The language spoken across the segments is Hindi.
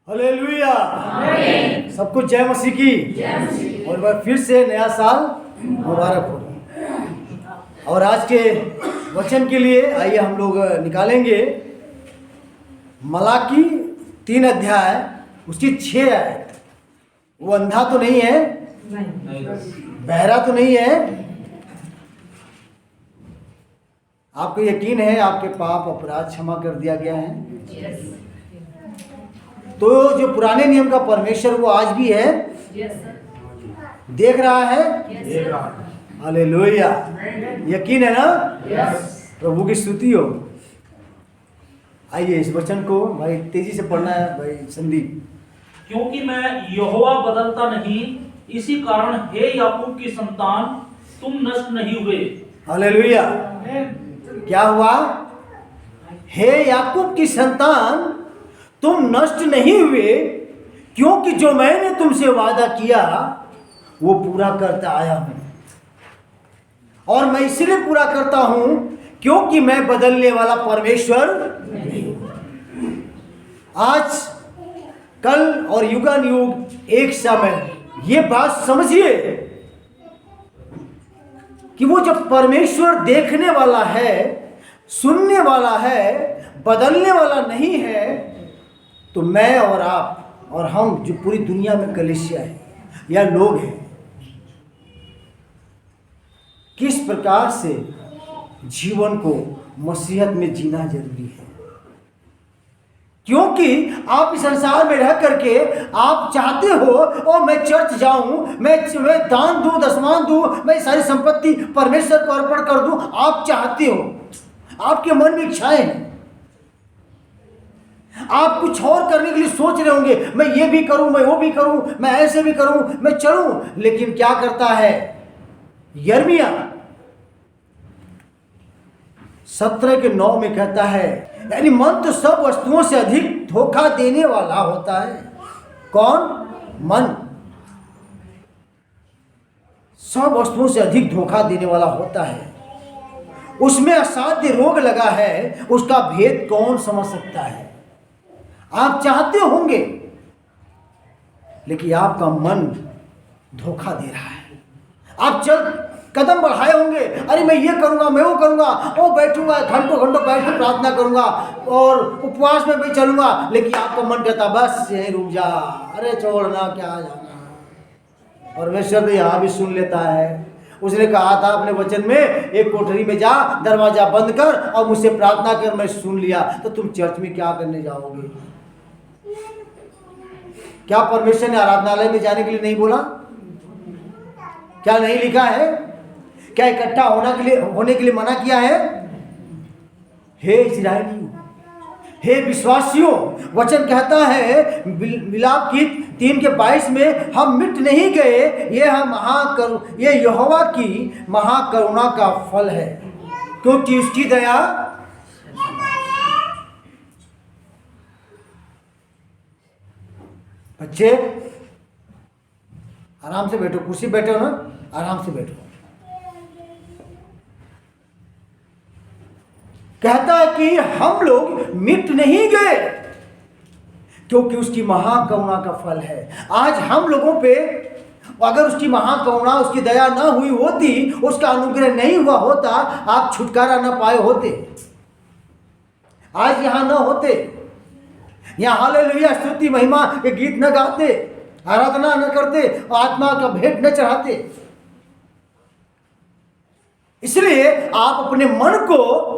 हालेलुया। सबको जय मसीह की। और वह फिर से नया साल मुबारक हो। और आज के वचन के लिए आइए हम लोग निकालेंगे मलाकी 3 अध्याय उसकी 6 आयत। वो अंधा तो नहीं है, बहरा तो नहीं है। आपको यकीन है आपके पाप अपराध क्षमा कर दिया गया है। तो जो पुराने नियम का परमेश्वर वो आज भी है, देख रहा है। हालेलुया। यकीन है ना? प्रभु की स्तुति हो। आइए इस वचन को भाई तेजी से पढ़ना है भाई संदीप। क्योंकि मैं यहोवा बदलता नहीं, इसी कारण हे याकूब की संतान तुम नष्ट नहीं हुए। हालेलुया। क्या हुआ? हे याकूब की संतान तुम नष्ट नहीं हुए, क्योंकि जो मैंने तुमसे वादा किया वो पूरा करता आया हूं। और मैं इसलिए पूरा करता हूं क्योंकि मैं बदलने वाला परमेश्वर नहीं हूं। आज कल और युगानुयुग एक समय ये बात समझिए कि वो जब परमेश्वर देखने वाला है, सुनने वाला है, बदलने वाला नहीं है, तो मैं और आप और हम जो पूरी दुनिया में कलीसिया है या लोग हैं, किस प्रकार से जीवन को मसीहत में जीना जरूरी है। क्योंकि आप इस संसार में रह करके आप चाहते हो और मैं चर्च जाऊं, मैं दान दूं, दशमान दूं, मैं सारी संपत्ति परमेश्वर को अर्पण कर दूं। आप चाहते हो, आपके मन में इच्छाएं हैं, आप कुछ और करने के लिए सोच रहे होंगे, मैं ये भी करूं, मैं वो भी करूं, मैं ऐसे भी करूं, मैं चलूं। लेकिन क्या करता है यिर्मयाह 17:9 में कहता है, यानी मन तो सब वस्तुओं से अधिक धोखा देने वाला होता है। कौन? मन सब वस्तुओं से अधिक धोखा देने वाला होता है। उसमें असाध्य रोग लगा है, उसका भेद कौन समझ सकता है। आप चाहते होंगे लेकिन आपका मन धोखा दे रहा है। आप चल कदम बढ़ाए होंगे, अरे मैं ये करूंगा, मैं वो करूंगा, वो बैठूंगा, घंटों घंटों बैठ कर प्रार्थना करूंगा और उपवास में मैं चलूंगा, लेकिन आपका मन कहता बस यहीं रुक जा, अरे छोड़ना, क्या जाना। परमेश्वर ने यहाँ भी सुन लेता है। उसने कहा था अपने वचन में, एक कोठरी में जा, दरवाजा बंद कर और मुझसे प्रार्थना कर, मैं सुन लिया। तो तुम चर्च में क्या करने जाओगे? क्या परमेश्वर ने आराधनालय में जाने के लिए नहीं बोला? क्या नहीं लिखा है? क्या इकट्ठा होने के लिए मना किया है? हे इस्राएलियों, हे विश्वासियों, वचन कहता है मिलाप गीत 3:22 में, हम मिट नहीं गए, ये यहोवा की महाकरुणा का फल है, क्योंकि उसकी दया। बच्चे आराम से बैठो, कुर्सी बैठे हो ना, आराम से बैठो। कहता है कि हम लोग मिट नहीं गए क्योंकि उसकी महाकरुणा का फल है। आज हम लोगों पे अगर उसकी महाकरुणा, उसकी दया ना हुई होती, उसका अनुग्रह नहीं हुआ होता, आप छुटकारा ना पाए होते, आज यहां ना होते, यहाँ हालेलुया स्तुति महिमा के गीत न गाते, आराधना न करते, आत्मा का भेंट न चढ़ाते। इसलिए आप अपने मन को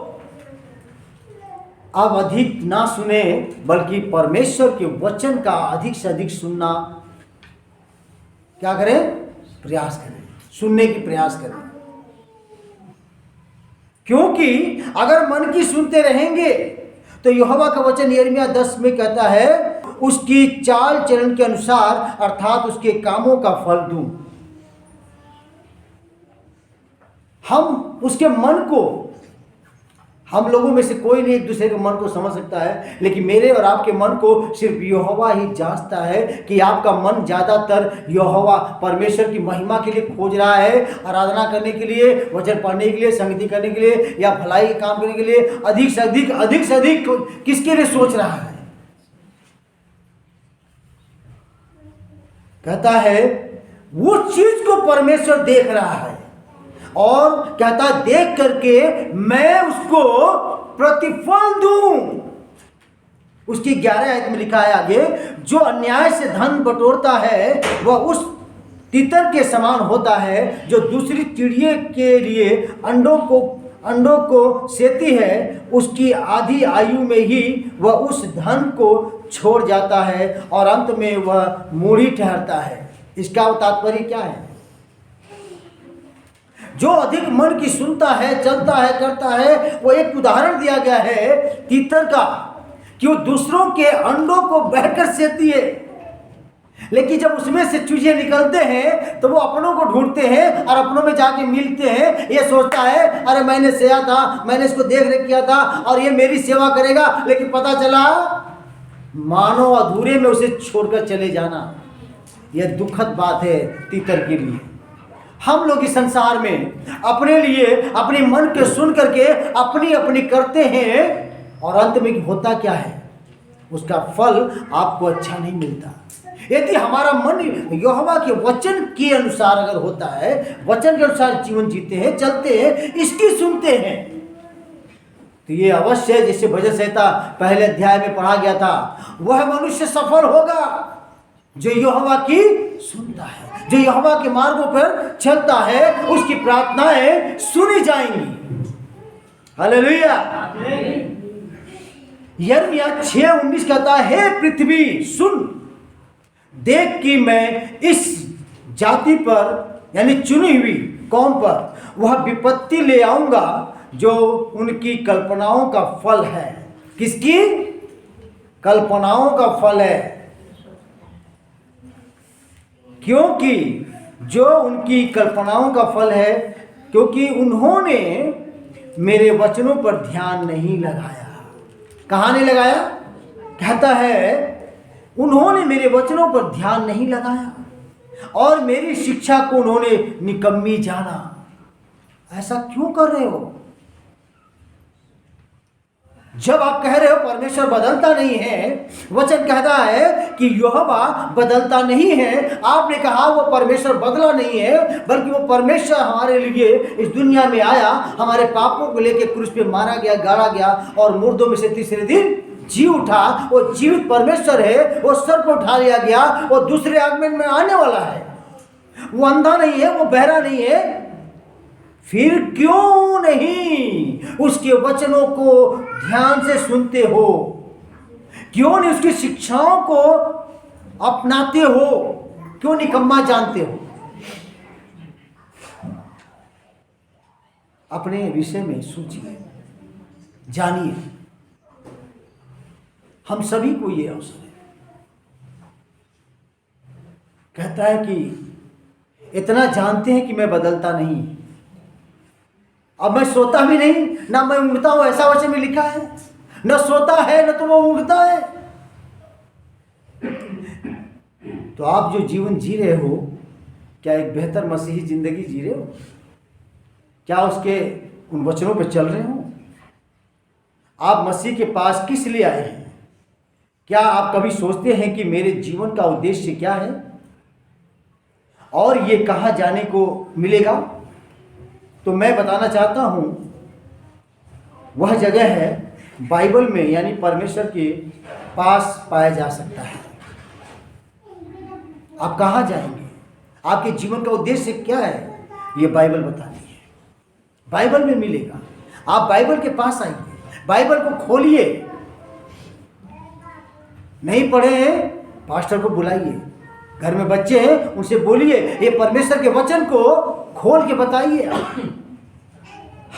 आप अधिक ना सुने, बल्कि परमेश्वर के वचन का अधिक से अधिक सुनना क्या करें? प्रयास करें, सुनने की प्रयास करें। क्योंकि अगर मन की सुनते रहेंगे तो यहोवा का वचन यिर्मयाह 10 में कहता है, उसकी चाल चलन के अनुसार अर्थात उसके कामों का फल दूं। हम उसके मन को, हम लोगों में से कोई नहीं एक दूसरे के मन को समझ सकता है, लेकिन मेरे और आपके मन को सिर्फ यहोवा ही जांचता है कि आपका मन ज्यादातर यहोवा परमेश्वर की महिमा के लिए खोज रहा है, आराधना करने के लिए, वचन पढ़ने के लिए, संगति करने के लिए, या भलाई काम करने के लिए अधिक से अधिक किसके लिए सोच रहा है? कहता है वो चीज को परमेश्वर देख रहा है और कहता देख करके मैं उसको प्रतिफल दूं। उसकी 11 आयत में लिखा है आगे, जो अन्याय से धन बटोरता है वह उस तीतर के समान होता है जो दूसरी चिड़िया के लिए अंडों को सेती है। उसकी आधी आयु में ही वह उस धन को छोड़ जाता है और अंत में वह मूढ़ी ठहरता है। इसका तात्पर्य क्या है? जो अधिक मन की सुनता है, चलता है, करता है, वो एक उदाहरण दिया गया है तीतर का, कि वो दूसरों के अंडों को बहकर सेती है, लेकिन जब उसमें से चूजे निकलते हैं तो वो अपनों को ढूंढते हैं और अपनों में जाके मिलते हैं। ये सोचता है अरे मैंने सेया था, मैंने इसको देख रेख किया था और ये मेरी सेवा करेगा, लेकिन पता चला मानो अधूरे में उसे छोड़कर चले जाना। यह दुखद बात है तीतर के लिए। हम लोग इस संसार में अपने लिए अपने मन के सुन करके अपनी अपनी करते हैं और अंत में होता क्या है? उसका फल आपको अच्छा नहीं मिलता। यदि हमारा मन यहोवा के वचन के अनुसार अगर होता है, वचन के अनुसार जीवन जीते हैं, चलते हैं, इसकी सुनते हैं, तो ये अवश्य जैसे भजन संहिता पहले अध्याय में पढ़ा गया था, वह मनुष्य सफल होगा जो यहोवा की सुनता है, जो यहोवा के मार्गों पर चलता है, उसकी प्रार्थनाएं सुनी जाएंगी। हालेलुया। यिर्मयाह 6:19 कहता है, हे पृथ्वी सुन, देख कि मैं इस जाति पर यानी चुनी हुई कौम पर वह विपत्ति ले आऊंगा जो उनकी कल्पनाओं का फल है। किसकी कल्पनाओं का फल है? क्योंकि जो उनकी कल्पनाओं का फल है, क्योंकि उन्होंने मेरे वचनों पर ध्यान नहीं लगाया। कहाँ नहीं लगाया? कहता है उन्होंने मेरे वचनों पर ध्यान नहीं लगाया और मेरी शिक्षा को उन्होंने निकम्मी जाना। ऐसा क्यों कर रहे हो? जब आप कह रहे हो परमेश्वर बदलता नहीं है, वचन कहता है कि यहोवा बदलता नहीं है, आपने कहा वो परमेश्वर बदला नहीं है, बल्कि वो परमेश्वर हमारे लिए इस दुनिया में आया, हमारे पापों को लेकर क्रूस पे मारा गया, गाड़ा गया और मुर्दों में से तीसरे दिन जी उठा। वो जीवित परमेश्वर है, वो सर पर उठा लिया गया, वो दूसरे आगमन में आने वाला है। वो अंधा नहीं है, वो बहरा नहीं है। फिर क्यों नहीं उसके वचनों को ध्यान से सुनते हो? क्यों नहीं उसकी शिक्षाओं को अपनाते हो? क्यों निकम्मा जानते हो? अपने विषय में सोचिए, जानिए। हम सभी को ये अवसर है। कहता है कि इतना जानते हैं कि मैं बदलता नहीं, अब मैं सोता भी नहीं, ना मैं ऊँघता हूं, ऐसा वचन में लिखा है। न सोता है न तो वो ऊँघता है। तो आप जो जीवन जी रहे हो, क्या एक बेहतर मसीही जिंदगी जी रहे हो? क्या उसके उन वचनों पर चल रहे हो? आप मसीह के पास किस लिए आए हैं? क्या आप कभी सोचते हैं कि मेरे जीवन का उद्देश्य क्या है और ये कहाँ जाने को मिलेगा? तो मैं बताना चाहता हूँ, वह जगह है बाइबल में, यानी परमेश्वर के पास पाया जा सकता है। आप कहाँ जाएंगे? आपके जीवन का उद्देश्य क्या है? ये बाइबल बतानी है। बाइबल में मिलेगा। आप बाइबल के पास आइए, बाइबल को खोलिए। नहीं पढ़े हैं, पास्टर को बुलाइए। घर में बच्चे हैं, उनसे बोलिए, ये परमेश्वर के वचन को खोल के बताइए।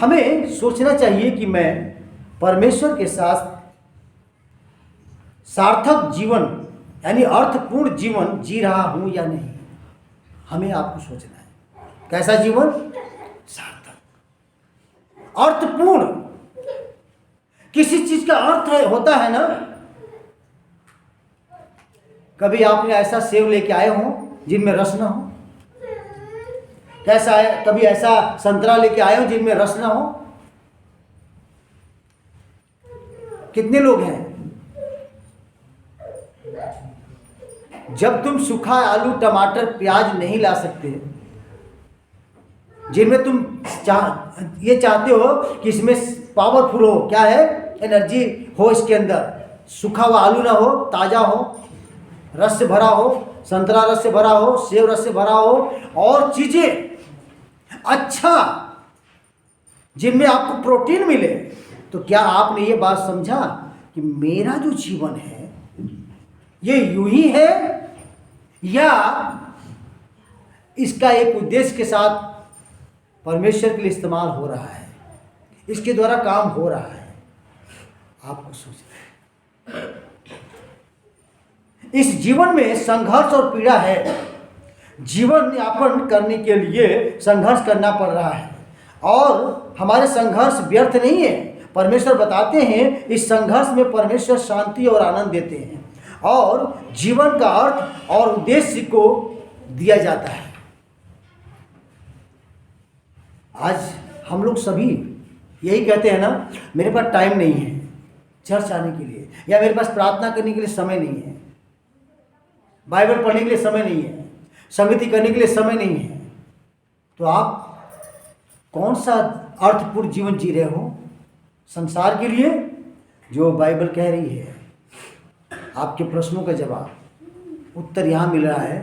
हमें सोचना चाहिए कि मैं परमेश्वर के साथ सार्थक जीवन यानी अर्थपूर्ण जीवन जी रहा हूं या नहीं। हमें आपको सोचना है, कैसा जीवन? सार्थक, अर्थपूर्ण। किसी चीज का अर्थ होता है ना। कभी आपने ऐसा सेब लेके आए हो जिनमें रस ना हो? कैसा है? कभी ऐसा संतरा लेके आए हो जिनमें रस ना हो? कितने लोग हैं? जब तुम सूखा आलू, टमाटर, प्याज नहीं ला सकते, जिनमें तुम ये चाहते हो कि इसमें पावरफुल हो, क्या है, एनर्जी हो इसके अंदर, सूखा हुआ आलू ना हो, ताज़ा हो, रस से भरा हो, संतरा रस से भरा हो, सेब रस से भरा हो, और चीज़ें अच्छा जिनमें आपको प्रोटीन मिले, तो क्या आपने ये बात समझा कि मेरा जो जीवन है ये यूं ही है, या इसका एक उद्देश्य के साथ परमेश्वर के लिए इस्तेमाल हो रहा है, इसके द्वारा काम हो रहा है? आपको सोचना है। इस जीवन में संघर्ष और पीड़ा है। जीवन यापन करने के लिए संघर्ष करना पड़ रहा है, और हमारे संघर्ष व्यर्थ नहीं है। परमेश्वर बताते हैं इस संघर्ष में परमेश्वर शांति और आनंद देते हैं, और जीवन का अर्थ और उद्देश्य को दिया जाता है। आज हम लोग सभी यही कहते हैं ना, मेरे पास टाइम नहीं है चर्च आने के लिए, या मेरे पास प्रार्थना करने के लिए समय नहीं है, बाइबल पढ़ने के लिए समय नहीं है, संगति करने के लिए समय नहीं है। तो आप कौन सा अर्थपूर्ण जीवन जी रहे हो संसार के लिए, जो बाइबल कह रही है? आपके प्रश्नों का जवाब, उत्तर यहाँ मिल रहा है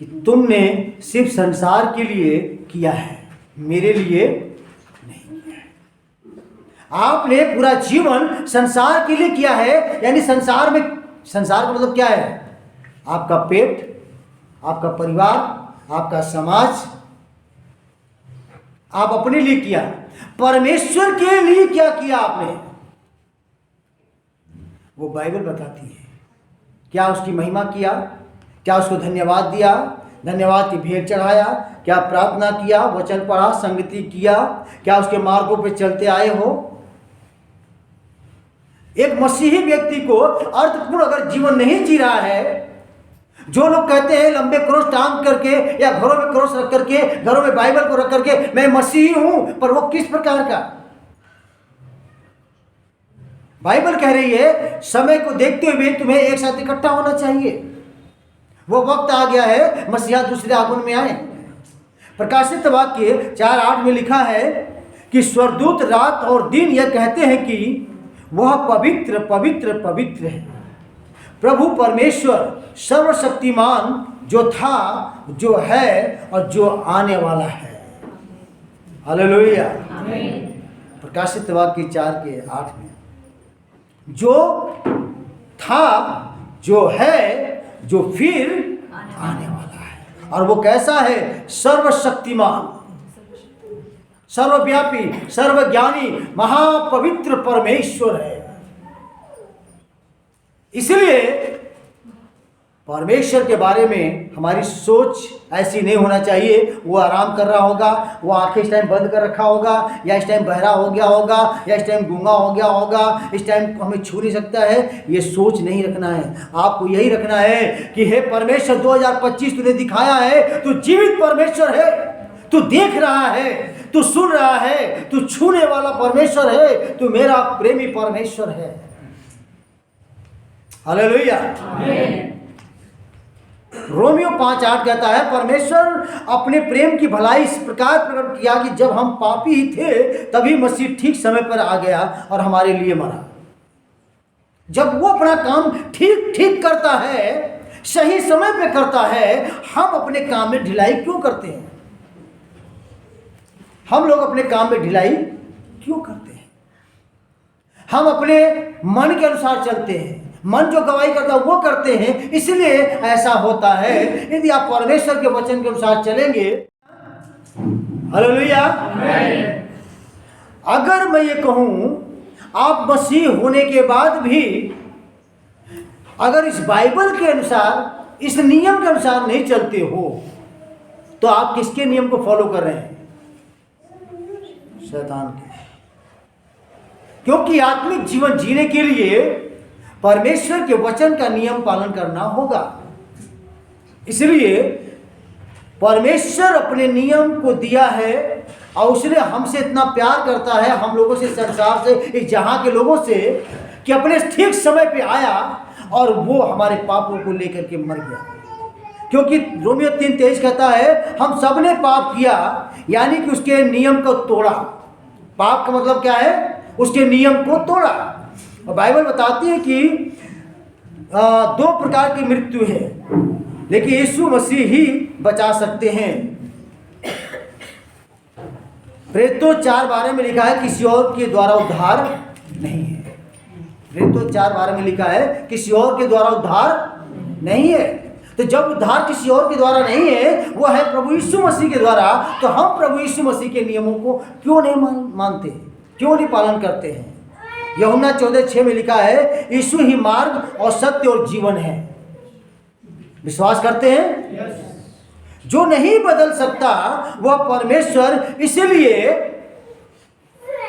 कि तुमने सिर्फ संसार के लिए किया है, मेरे लिए नहीं किया है। आपने पूरा जीवन संसार के लिए किया है, यानी संसार का मतलब क्या है? आपका पेट, आपका परिवार, आपका समाज, आप अपने लिए किया। परमेश्वर के लिए क्या किया आपने, वो बाइबल बताती है। क्या उसकी महिमा किया? क्या उसको धन्यवाद दिया, धन्यवाद की भेंट चढ़ाया? क्या प्रार्थना किया, वचन पढ़ा, संगति किया? क्या उसके मार्गों पे चलते आए हो? एक मसीही व्यक्ति को अर्थपूर्ण अगर जीवन नहीं जी रहा है, जो लोग कहते हैं लंबे क्रोस टांग करके या घरों में क्रोस रख करके, घरों में बाइबल को रख करके मैं मसीही हूं, पर वो किस प्रकार का? बाइबल कह रही है समय को देखते हुए तुम्हें एक साथ इकट्ठा होना चाहिए। वो वक्त आ गया है, मसीहा दूसरे आगमन में आए। प्रकाशित वाक्य 4:8 में लिखा है कि स्वर्गदूत रात और दिन यह कहते हैं कि वह पवित्र पवित्र पवित्र है, प्रभु परमेश्वर सर्वशक्तिमान, जो था, जो है और जो आने वाला है। हालेलुया। प्रकाशित वाक्य 4:8 में, जो था, जो है, जो फिर आने वाला है। और वो कैसा है? सर्वशक्तिमान, सर्वव्यापी, सर्वज्ञानी, महापवित्र परमेश्वर है। इसलिए परमेश्वर के बारे में हमारी सोच ऐसी नहीं होना चाहिए वो आराम कर रहा होगा, वो आंखें इस टाइम बंद कर रखा होगा, या इस टाइम बहरा हो गया होगा, या इस टाइम गूंगा हो गया होगा, इस टाइम हमें छू नहीं सकता है। ये सोच नहीं रखना है। आपको यही रखना है कि हे परमेश्वर 2025 तूने दिखाया है, तू जीवित परमेश्वर है, तू देख रहा है, तू सुन रहा है, तू छूने वाला परमेश्वर है, तू मेरा प्रेमी परमेश्वर है। हालेलुया। रोमियो 5:8 कहता है परमेश्वर अपने प्रेम की भलाई इस प्रकार प्रकट किया कि जब हम पापी ही थे तभी मसीह ठीक समय पर आ गया और हमारे लिए मरा। जब वो अपना काम ठीक ठीक करता है, सही समय पे करता है, हम अपने काम में ढिलाई क्यों करते हैं? हम लोग अपने काम में ढिलाई क्यों करते हैं? हम अपने मन के अनुसार चलते हैं, मन जो गवाही करता है वो करते हैं, इसलिए ऐसा होता है। यदि आप परमेश्वर के वचन के अनुसार चलेंगे, हालेलुया। अगर मैं ये कहूं आप मसीह होने के बाद भी अगर इस बाइबल के अनुसार, इस नियम के अनुसार नहीं चलते हो, तो आप किसके नियम को फॉलो कर रहे हैं? शैतान के। क्योंकि आत्मिक जीवन जीने के लिए परमेश्वर के वचन का नियम पालन करना होगा। इसलिए परमेश्वर अपने नियम को दिया है और उसने हमसे इतना प्यार करता है, हम लोगों से, संसार से, इस जहां के लोगों से, कि अपने ठीक समय पे आया और वो हमारे पापों को लेकर के मर गया। क्योंकि रोमियो 3:23 कहता है हम सब ने पाप किया, यानी कि उसके नियम को तोड़ा। पाप का मतलब क्या है? उसके नियम को तोड़ा। और बाइबल बताती है कि 2 प्रकार की मृत्यु है, लेकिन यीशु मसीह ही बचा सकते हैं। प्रेरितों 4:12 में लिखा है किसी और के द्वारा उद्धार नहीं है। प्रेरितों 4:12 में लिखा है किसी और के द्वारा उद्धार नहीं है। तो जब उद्धार किसी और के द्वारा नहीं है, वो है प्रभु यीशु मसीह के द्वारा, तो हम प्रभु यीशु मसीह के नियमों को क्यों नहीं मानते, क्यों नहीं पालन करते हैं? यूहन्ना 14:6 में लिखा है यीशु ही मार्ग और सत्य और जीवन है। विश्वास करते हैं? जो नहीं बदल सकता वह परमेश्वर इसलिए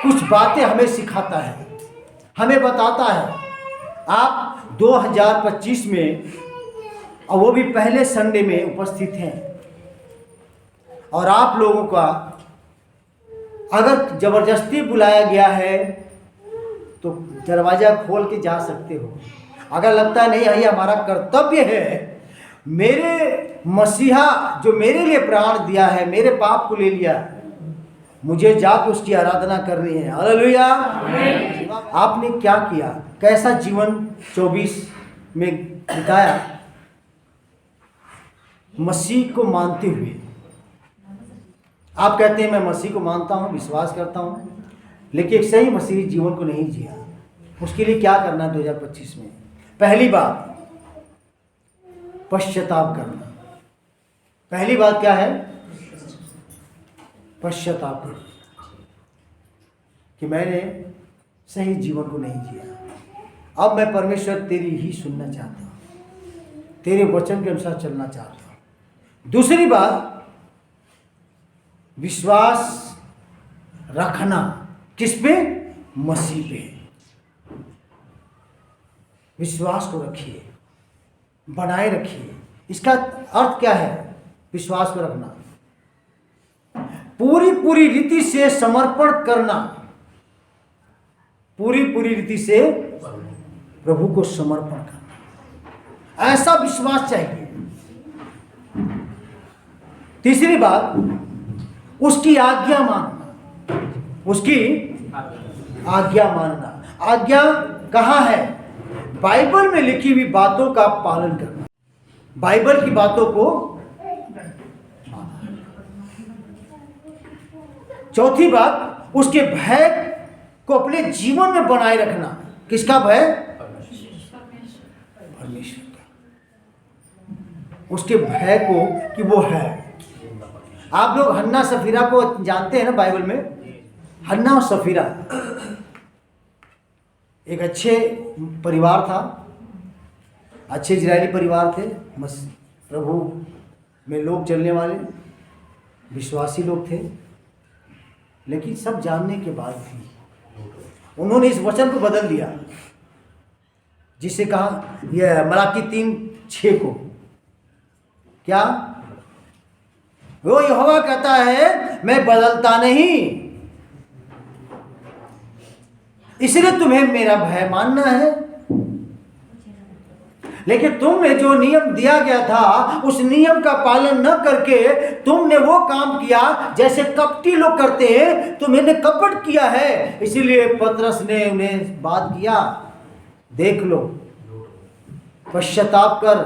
कुछ बातें हमें सिखाता है, हमें बताता है। आप 2025 में, और वो भी पहले संडे में उपस्थित हैं, और आप लोगों का अगर जबरदस्ती बुलाया गया है तो दरवाज़ा खोल के जा सकते हो। अगर लगता है नहीं यही हमारा कर्तव्य है, मेरे मसीहा जो मेरे लिए प्राण दिया है, मेरे पाप को ले लिया, मुझे जाकर उसकी आराधना करनी है। हालेलुया। आपने क्या किया, कैसा जीवन 24 में बिताया मसीह को मानते हुए? आप कहते हैं मैं मसीह को मानता हूँ, विश्वास करता हूँ, लेकिन एक सही मसीही जीवन को नहीं जिया। उसके लिए क्या करना है 2025 में? पहली बात पश्चाताप करना। पहली बात क्या है? पश्चाताप करना कि मैंने सही जीवन को नहीं जिया। अब मैं परमेश्वर तेरी ही सुनना चाहता हूँ, तेरे वचन के अनुसार चलना चाहता हूँ। दूसरी बात विश्वास रखना। किस पे? मसीह पे। विश्वास को रखिए, बनाए रखिए। इसका अर्थ क्या है विश्वास को रखना? पूरी रीति से समर्पण करना। पूरी रीति से प्रभु को समर्पण करना, ऐसा विश्वास चाहिए। तीसरी बात उसकी आज्ञा मानना। उसकी आज्ञा मानना। आज्ञा कहाँ है? बाइबल में लिखी हुई बातों का पालन करना, बाइबल की बातों को मानना। चौथी बात उसके भय को अपने जीवन में बनाए रखना। किसका भय? परमेश्वर का। उसके भय को कि वो है। आप लोग हन्ना सफीरा को जानते हैं ना? बाइबल में हन्ना और सफीरा एक अच्छे परिवार था, अच्छे इजरायली परिवार थे, प्रभु में लोग चलने वाले विश्वासी लोग थे। लेकिन सब जानने के बाद भी उन्होंने इस वचन को बदल दिया, जिसे कहा यह मलाकी 3:6 को। क्या? वो यहोवा कहता है मैं बदलता नहीं, इसलिए तुम्हें मेरा भय मानना है। लेकिन तुमने जो नियम दिया गया था उस नियम का पालन न करके तुमने वो काम किया जैसे कपटी लोग करते हैं, तुमने कपट किया है। इसीलिए पतरस ने उन्हें बात किया, देख लो, पश्चाताप कर।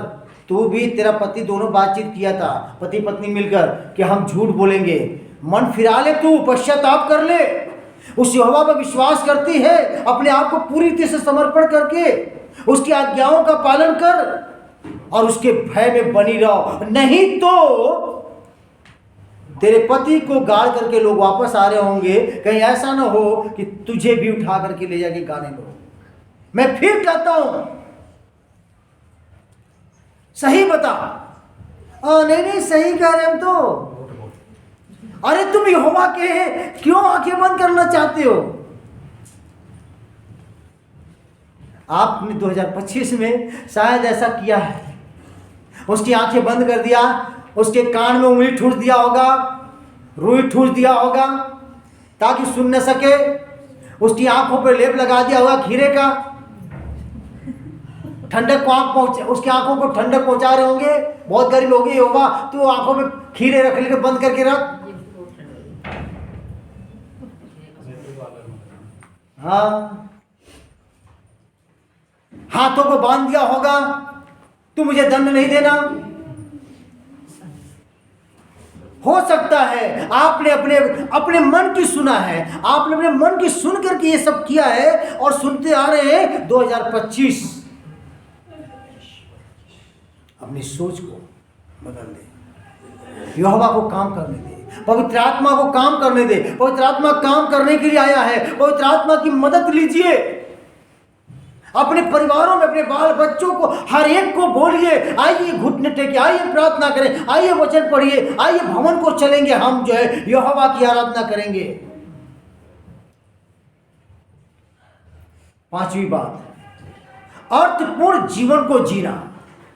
तू भी तेरा पति दोनों बातचीत किया था, पति पत्नी मिलकर, कि हम झूठ बोलेंगे। मन फिरा ले, तू पश्चाताप कर ले। उस यहोवा पर विश्वास करती है, अपने आप को पूरी तरह से समर्पण करके उसकी आज्ञाओं का पालन कर और उसके भय में बनी रहो। नहीं तो तेरे पति को गाड़ करके लोग वापस आ रहे होंगे, कहीं ऐसा ना हो कि तुझे भी उठा करके ले जाके गाने लो। मैं फिर कहता हूं, सही बता। नहीं सही कह रहे हम तो। अरे तुम यहोवा के क्यों आंखें बंद करना चाहते हो? आपने 2025 में शायद ऐसा किया है, उसकी आंखें बंद कर दिया, उसके कान में उंगली ठूस दिया होगा, रुई ठूस दिया होगा ताकि सुन न सके, उसकी आंखों पर लेप लगा दिया होगा खीरे का। ठंडक को आंख पहुंचे, उसकी आंखों को ठंडक पहुंचा रहे होंगे। बहुत गर्मी होगी यहोवा, तो आंखों में खीरे रख लेके बंद करके रख। हाँ, हाथों को बांध दिया होगा, तू मुझे दंड नहीं देना। हो सकता है आपने अपने अपने मन की सुना है, आपने अपने मन की सुन करके ये सब किया है और सुनते आ रहे हैं 2025। अपनी सोच को बदल दे, यहोवा को काम करने दे, पवित्र आत्मा को काम करने दे। पवित्र आत्मा काम करने के लिए आया है। पवित्र आत्मा की मदद लीजिए। अपने परिवारों में अपने बाल बच्चों को हर एक को बोलिए, आइए घुटने टेके, आइए प्रार्थना करें, आइए वचन पढ़िए, आइए भवन को चलेंगे, हम जो है यहोवा की आराधना करेंगे। पांचवी बात, अर्थपूर्ण जीवन को जीना।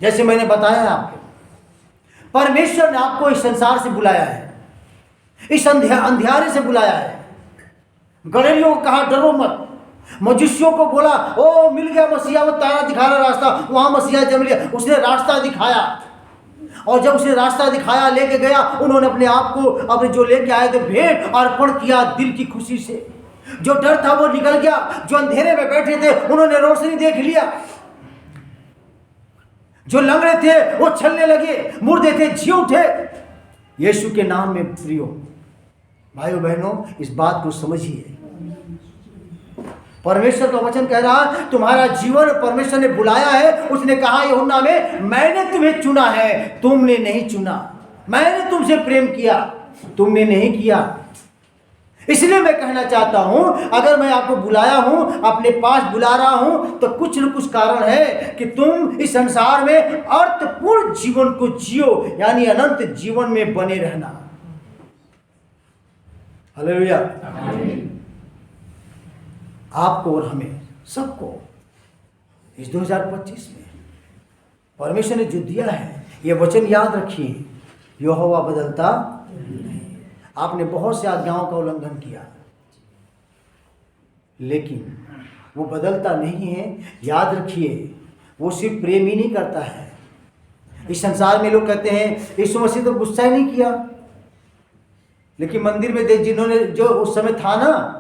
जैसे मैंने बताया आपको, परमेश्वर ने आपको इस संसार से बुलाया है, इस अंधियारे से बुलाया है। गड़ेरियों को कहा डरो मत, मजुसियों को बोला ओ मिल गया मसीहा, वो तारा दिखा रहा रास्ता, वहां मसीहा जब मिल गया, उसने रास्ता दिखाया। और जब उसने रास्ता दिखाया, लेके गया, उन्होंने अपने आप को, अपने जो लेके आए थे भेंट अर्पण किया दिल की खुशी से। जो डर था वो निकल गया, जो अंधेरे में बैठे थे उन्होंने रोशनी देख लिया, जो लंगड़े थे वो चलने लगे, मुर्दे थे जी उठे। यीशु के नाम में प्रियो भाइयों बहनों, इस बात को समझिए। परमेश्वर का वचन कह रहा है तुम्हारा जीवन परमेश्वर ने बुलाया है। उसने कहा यूहन्ना में, मैंने तुम्हें चुना है, तुमने नहीं चुना। मैंने तुमसे प्रेम किया, तुमने नहीं किया। इसलिए मैं कहना चाहता हूं, अगर मैं आपको बुलाया हूं, अपने पास बुला रहा हूं, तो कुछ न कुछ कारण है कि तुम इस संसार में अर्थपूर्ण जीवन को जियो, यानी अनंत जीवन में बने रहना। हालेलुया। आपको और हमें सबको इस 2025 में परमेश्वर ने जो दिया है, ये वचन याद रखिए, यहोवा बदलता नहीं। आपने बहुत से आज्ञाओं का उल्लंघन किया, लेकिन वो बदलता नहीं है। याद रखिए, वो सिर्फ प्रेम ही नहीं करता है। इस संसार में लोग कहते हैं यीशु मसीह तो गुस्सा ही नहीं किया, लेकिन मंदिर में देख, जिन्होंने जो उस समय था ना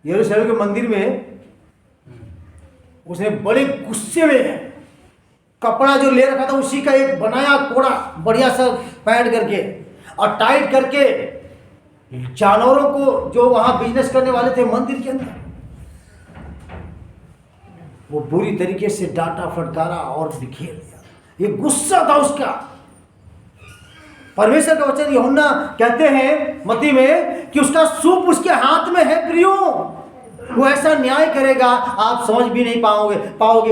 यरूशलेम के मंदिर में, उसने बड़े गुस्से में कपड़ा जो ले रखा था उसी का एक बनाया कोड़ा बढ़िया सा पैंट करके और टाइट करके जानवरों को, जो वहां बिजनेस करने वाले थे मंदिर के अंदर, वो बुरी तरीके से डांटा फटकारा और बिखेर दिया। ये गुस्सा था उसका। परमेश्वर का वचन यूहन्ना कहते हैं मत्ती में कि उसका सूप उसके हाथ में है प्रियो। वो ऐसा न्याय करेगा आप समझ भी नहीं पाओगे।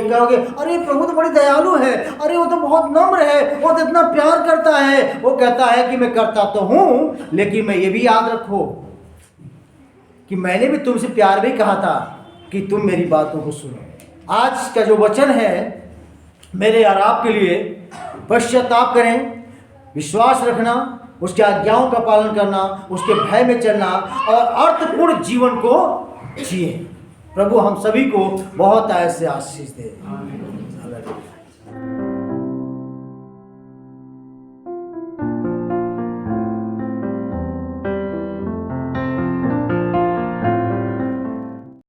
कहोगे अरे प्रभु तो बड़ी दयालु है, अरे वो तो बहुत नम्र है, वो तो इतना प्यार करता है। वो कहता है कि मैं करता तो हूं, लेकिन मैं ये भी याद रखो कि मैंने भी तुमसे प्यार भी कहा था कि तुम मेरी बातों को सुनो। आज का जो वचन है मेरे और आपके लिए, पश्चाताप करें, विश्वास रखना, उसके आज्ञाओं का पालन करना, उसके भय में चलना और अर्थपूर्ण जीवन को जिए। प्रभु हम सभी को बहुत ऐसे आशीष दे।